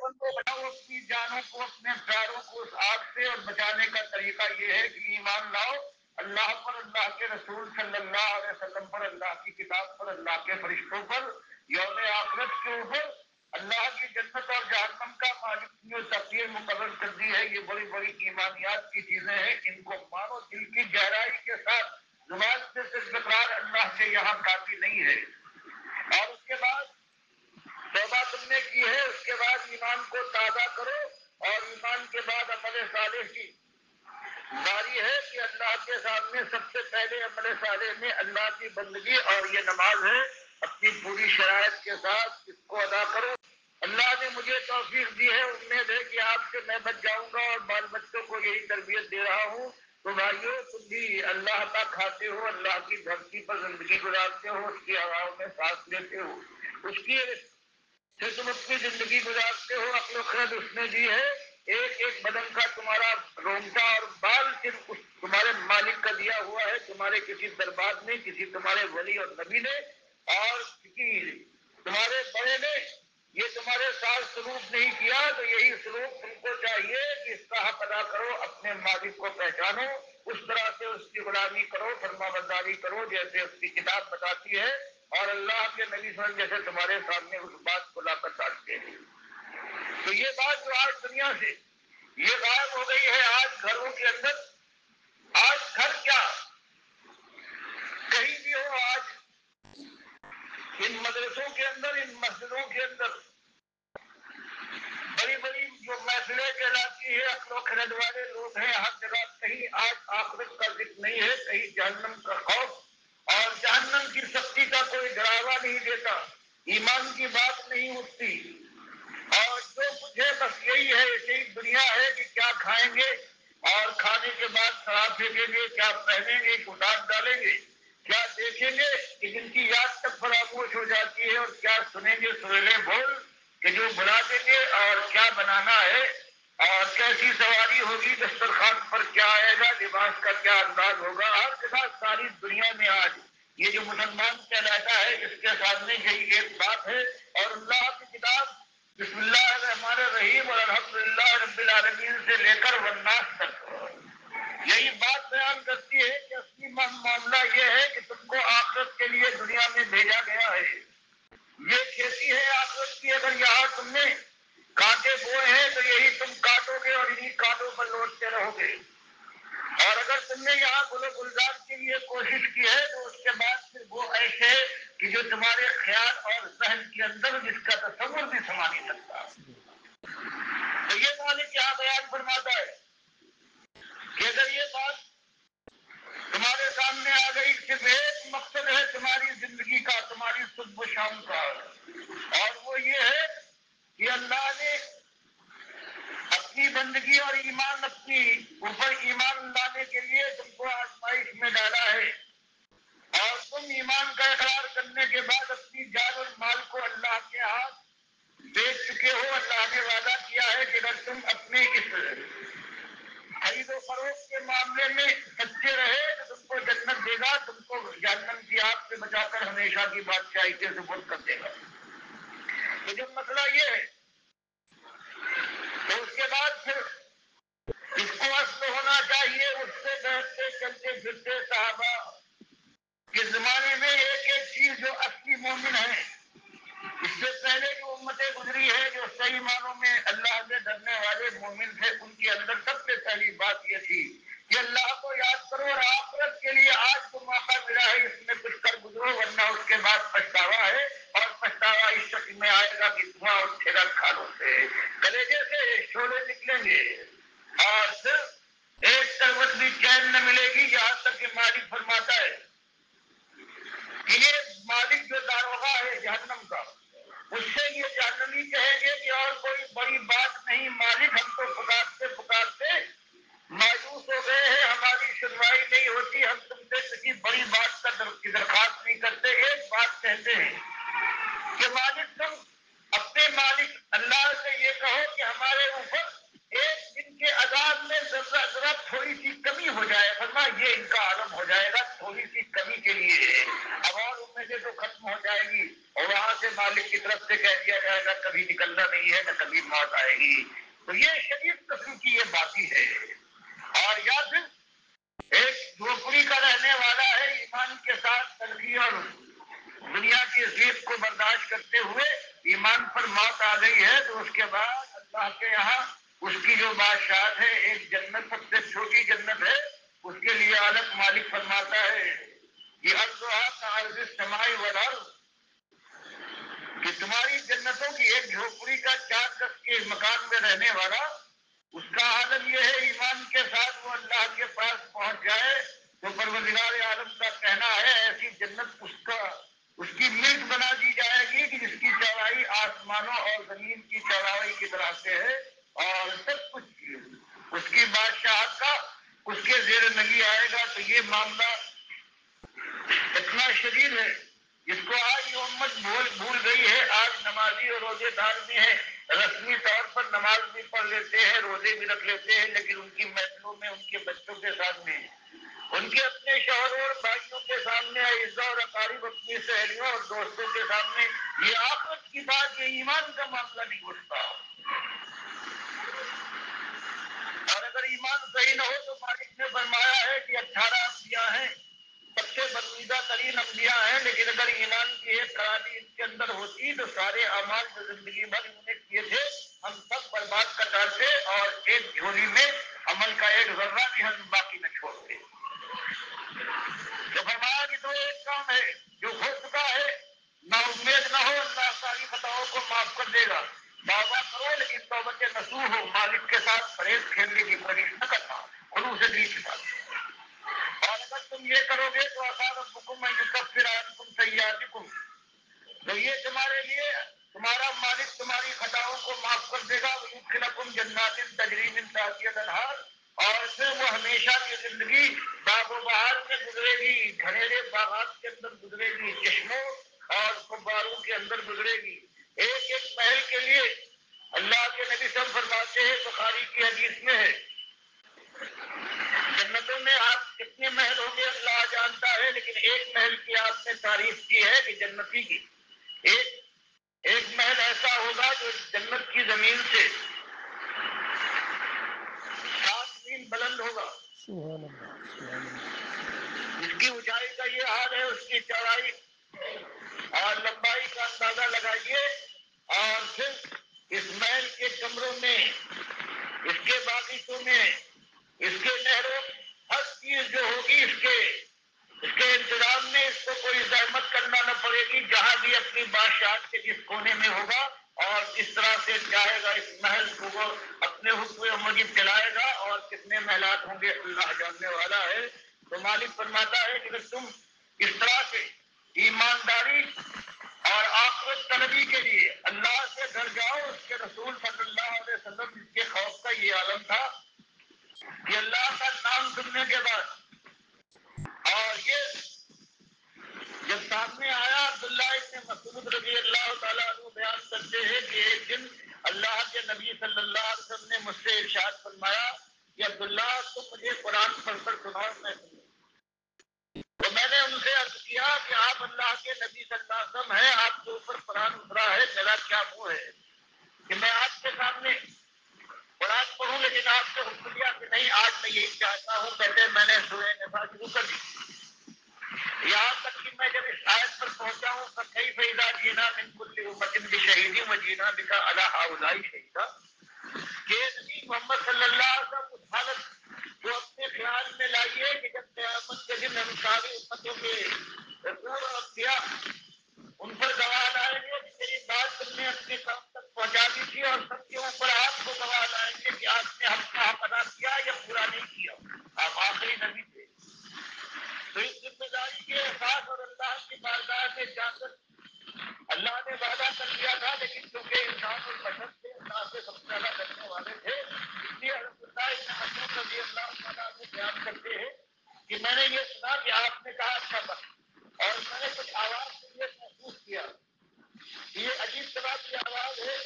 بندوں بچاؤ اپنی جانوں کو، اپنے پیاروں کو اس آگ سے، اور بچانے کا طریقہ یہ ہے کہ ایمان لاؤ اللہ پر، اللہ کے رسول صلی اللہ علیہ وسلم پر، اللہ کی کتاب پر، اللہ کے فرشتوں پر، یوم آخرت کے اوپر، اللہ کی جنت اور جہنم کا مالک جو تقدیر مقرر کر دی ہے. یہ بڑی بڑی ایمانیات کی چیزیں ہیں، ان کو مانو دل کی گہرائی کے ساتھ. زبان سے صرف اقرار اللہ سے یہاں کافی نہیں ہے. اور اس کے بعد توبہ تم نے کی ہے، اس کے بعد ایمان کو تازہ کرو، اور ایمان کے بعد عمل صالح کی باری ہے کہ اللہ کے سامنے سب سے پہلے عمل صالح میں اللہ کی بندگی، اور یہ نماز ہے، اپنی پوری شرائط کے ساتھ اس کو ادا کرو. اللہ نے مجھے توفیق دی ہے، امید ہے کہ آپ سے میں بچ جاؤں گا، اور بال بچوں کو یہی تربیت دے رہا ہوں. تو بھائیو، تم بھی اللہ کا کھاتے ہو، اللہ کی دھرتی پر زندگی گزارتے ہو، اس کی ہواؤں میں سانس لیتے ہو، اس کی سے تم اپنی زندگی گزارتے ہو. عقل و خرد اس نے دی ہے. ایک ایک بدن کا تمہارا رونگٹا اور بال صرف تمہارے مالک کا دیا ہوا ہے، تمہارے کسی دربار نے، کسی تمہارے ولی اور نبی نے، اور کسی تمہارے بڑے نے یہ تمہارے ساتھ سلوک نہیں کیا. تو یہی سلوک تم کو چاہیے کہ اس کا حق ادا کرو، اپنے مالک کو پہچانو، اس طرح سے اس کی غلامی کرو، فرما برداری کرو جیسے اس کی کتاب بتاتی ہے، اور اللہ کے نبی صلی اللہ علیہ وسلم جیسے تمہارے سامنے اس بات کو لا کر ڈالتے ہیں. تو یہ بات جو آج دنیا سے یہ غائب ہو گئی ہے، آج گھروں کے اندر، آج گھر کیا کہیں بھی ہو، آج ان مدرسوں کے اندر، ان مسجدوں کے اندر بڑی بڑی جو محفلیں کہلاتی ہے، عقل و خرد والے لوگ ہیں ہر جگہ. کہیں آج آخرت کا ذکر نہیں ہے، کہیں جہنم کا خوف اور جہنم کی سختی کا کوئی ڈراوا نہیں دیتا، ایمان کی بات نہیں اٹھتی. اور جو کچھ ہے بس یہی ہے، یہی دنیا ہے کہ کیا کھائیں گے، اور کھانے کے بعد شراب پھینکیں گے، کیا پہنیں گے، کتاب ڈالیں گے، کیا دیکھیں گے کہ جن کی یاد تک فراموش ہو جاتی ہے، اور کیا سنیں گے سریلے بول کہ جو بلا دیں گے، اور کیا بنانا ہے، اور کیسی سواری ہوگی دسترخوان پر، کیا آئے گا، لباس کا کیا انداز ہوگا. ہر جگہ ساری دنیا میں آج یہ جو مسلمان کہلاتا ہے، اس کے سامنے یہی ایک بات ہے. اور اللہ کی کتاب بسم اللہ الرحمن الرحیم اور الحمدللہ رب العالمین سے لے کر والناس تک یہی بات بیان کرتی ہے کہ اصلی معاملہ یہ ہے کہ تم کو آخرت کے لیے دنیا میں بھیجا گیا ہے. یہ کھیتی ہے آخرت کی. اگر یہاں تم نے کانٹے بوئے ہیں تو یہی تم کاٹو گے، اور انہی کانٹوں پر لوٹتے رہو گے. اور اگر تم نے یہاں گل و گلزار کے لیے کوشش کی ہے تو اس کے بعد پھر وہ ایسے کہ جو تمہارے خیال اور ذہن کے اندر جس کا تصور بھی سما نہیں سکتا. تو یہ مالک یہاں بیان فرماتا ہے کہ اگر یہ بات تمہارے سامنے آ گئی، صرف ایک مقصد ہے تمہاری زندگی کا، تمہاری صبح و شام کا، اور وہ یہ ہے کہ اللہ نے اپنی بندگی اور ایمان اپنی اوپر ایمان لانے کے لیے تم کو آزمائش میں ڈالا ہے. اور تم ایمان کا اقرار کرنے کے بعد اپنی جان اور مال کو اللہ کے ہاتھ بیچ چکے ہو. اللہ نے وعدہ کیا ہے کہ اگر تم اپنے اس خرید و فروخت کے معاملے میں سچے رہے تو تم کو جنت دے گا، تم کو جہنم کی آگ سے بچا کر ہمیشہ کی بادشاہی کے سپرد کر دے گا. تو جب مسئلہ یہ ہے تو اس کے بعد پھر اس کو اصل ہونا چاہیے. اس سے بیٹھتے چلتے پھرتے صحابہ کے زمانے میں ایک ایک چیز جو اصلی مومن ہے، اس سے پہلے جو امتیں گزری ہے جو صحیح معنوں میں اللہ سے ڈرنے والے مومن تھے، ان کے اندر سب سے پہلی بات یہ تھی کہ اللہ کو یاد کرو، اور آخرت کے لیے آج کو موقع ملا ہے اس میں کچھ کر گزرو، ورنہ اس کے بعد پچھتاوا ہے. اور پچھتاوا اس شکل میں آئے گا کہ دھواں اٹھے گا کھالوں سے، کلیجے سے شعلے نکلیں گے، اور پھر ایک کروٹ بھی چین نہ ملے گی. یہاں تک کہ مالک فرماتا ہے کہ یہ مالک جو داروغہ ہے جہنم کا، اس سے یہ جہنمی کہیں گے کہ اور کوئی بڑی بات نہیں مالک، ہم تو پکارتے پکارتے مایوس ہو گئے ہیں، ہماری سنوائی نہیں ہوتی، ہم تم سے کسی بڑی بات کا درخواست نہیں کرتے. ایک بات کہتے ہیں کہ مالک تم اپنے مالک اللہ سے یہ کہو کہ ہمارے اوپر ایک دن کے عذاب میں ذرا ذرا تھوڑی سی کمی ہو جائے. فرمایا یہ ان کا عالم ہو جائے گا تھوڑی سی کمی کے لیے، اب اور امیدیں تو ختم ہو جائے گی. اور وہاں سے مالک کی طرف سے کہہ دیا جائے گا کبھی نکلنا نہیں ہے نہ کبھی موت آئے گی. تو یہ شدید قسم کی یہ بازی ہے. اور یا پھر ایک جھوپڑی کا رہنے والا ہے ایمان کے ساتھ تلخی اور دنیا کی ضیق کو برداشت کرتے ہوئے ایمان پر موت آ گئی ہے تو اس کے بعد اللہ کے یہاں اس کی جو بادشاہت ہے ایک جنت سب سے چھوٹی جنت ہے اس کے لیے الگ مالک فرماتا ہے کہ ارضھا کعرض السماء والارض کہ تمہاری جنتوں کی ایک جھوپڑی کا 4 گز کے مکان میں رہنے والا اس کا عالم یہ ہے ایمان کے ساتھ وہ اللہ کے پاس پہنچ جائے تو پروردگار عالم کا کہنا ہے ایسی جنت اس کی ملک بنا دی جائے گی کہ جس کی چوڑائی آسمانوں اور زمین کی چوڑائی کی طرح سے ہے اور سب کچھ اس کی بادشاہت کا اس کے زیر نگی آئے گا. تو یہ معاملہ اتنا شدید ہے جس کو آج یہ امت بھول گئی ہے. آج نمازی اور روزے دار بھی ہیں, رسمی طور پر نماز بھی پڑھ لیتے ہیں, روزے بھی رکھ لیتے ہیں, لیکن ان کی محفلوں میں ان کے بچوں کے سامنے ان کے اپنے شوہروں اور بھائیوں کے سامنے اعزاء اور اقارب اپنی سہیلیوں اور دوستوں کے سامنے یہ آخرت کی بات یہ ایمان کا معاملہ نہیں اٹھتا. اور اگر ایمان صحیح نہ ہو تو مالک نے فرمایا ہے کہ 18 انبیاء ہیں, سب سے برگزیدہ ترین انبیاء ہیں, لیکن اگر ایمان کی ایک خرابی ان کے اندر ہوتی تو سارے اعمال جو زندگی بھر انہوں نے کیے تھے ہم سب برباد کر ڈالتے اور ایک جھولی میں عمل کا ایک ذرہ بھی ہم باقی نہ چھوڑتے. تو فرمایا کہ تو ایک کام ہے جو ہو چکا ہے نا امید نہ ہو اللہ ساری خطاؤں کو معاف کر دے گا. توبہ کرو لیکن توبہ کے نصوح ہو, مالک کے ساتھ فریب کھیلنے کی کوشش نہ کرنا خلوص دل کے ساتھ. اور اگر تم یہ کرو گے تو ربکم ان یکفر عنکم سیئاتکم تو یہ تمہارے لیے تمہارا مالک تمہاری خطاؤں کو معاف کر دے گا. ویدخلکم جنات تجری من تحتها الانہار اور پھر وہ ہمیشہ کی زندگی باغ و بہار میں گزرے گی, گھنیرے باغات کے اندر گزرے گی, چشموں اور فواروں کے اندر گزرے گی. ایک ایک محل کے لیے اللہ کے نبی صلی اللہ علیہ وسلم فرماتے ہیں, بخاری کی حدیث میں ہے, جنتوں میں آپ کتنے محل ہوں گے اللہ جانتا ہے, لیکن ایک محل کی آپ نے تعریف کی ہے کہ جنتی کی ایک محل ایسا ہوگا جو جنت کی زمین سے 7 میل بلند ہوگا. جس کی اونچائی کا یہ حال ہے اس کی چوڑائی اور لمبائی کا اندازہ لگائیے. اور پھر اس محل کے کمروں میں, اس کے باغیچوں میں, اس کے نہروں, ہر چیز جو ہوگی اس کے انتظام میں اس کو کوئی زحمت کرنا نہ پڑے گی. جہاں بھی اپنی بادشاہت کے جس کونے میں ہوگا اور جس طرح سے چاہے گا اس محل کو وہ اپنے حکم مجید چلائے گا. اور کتنے محلات ہوں گے اللہ جاننے والا ہے. تو مالک فرماتا ہے کہ اگر تم اس طرح سے ایمانداری اور آخرت طلبی کے لیے اللہ سے ڈر جاؤ, اس کے رسول صلی اللہ علیہ وسلم جس کے خوف کا یہ عالم تھا کہ اللہ کا نام سننے کے بعد اور یہ جب سامنے آیا عبداللہ ابن مسعود رضی اللہ تعالیٰ عنہ بیان کرتے ہیں کہ ایک دن اللہ کے نبی صلی اللہ علیہ وسلم نے مجھ سے ارشاد فرمایا کہ عبداللہ تم مجھے قرآن پڑھ کر سناؤ میں سنوں. تو میں نے ان سے عرض کیا کہ آپ اللہ کے نبی صلی اللہ علیہ وسلم ہیں, آپ کے اوپر قرآن اترا ہے, میرا کیا منہ ہے کہ میں آپ کے سامنے قرآن پڑھوں, لیکن آپ سے حکم دیا کہ نہیں آج میں یہی چاہتا ہوں. کہتے میں نے سورہ نساء شروع کر دی, یہاں تک کہ میں جب اس آیت پر پہنچا ہوں فَكَيْفَ إِذَا جِئْنَا مِنْ كُلِّ أُمَّةٍ بِشَهِيدٍ وَجِئْنَا بِكَ عَلَىٰ هَٰؤُلَاءِ شَهِيدًا کہ نبی محمد صلی اللہ علیہ وسلم اس حالت جو اپنے خیال میں لائیے کہ جب قیامت کے دن ہم ساری امتوں کے رسول اور انبیاء ان پر گواہ لائیں گے کہ میری بات تم نے اپنے قوم تک پہنچا دی تھی, اور سب کے اوپر آپ کو گواہ لائیں گے کہ آپ نے حق کا حق ادا کیا یا پورا نہیں کیا. آپ آخری نبی تھے. تو اس ذمہ داری کے احساس اور اللہ کی بارگاہ میں جا کر اللہ نے وعدہ کر دیا تھا, لیکن چونکہ انسان اور بشر سے اللہ سے سب سے زیادہ ڈرنے والے تھے, اس لیے حضرت اللہ ابن مسعود رضی اللہ تعالیٰ عنہ بیان کرتے ہیں کہ میں نے یہ سنا کہ آپ نے کہا اچھا بس, اور میں نے کچھ آواز سے یہ محسوس کیا کہ یہ عجیب طرح کی آواز ہے,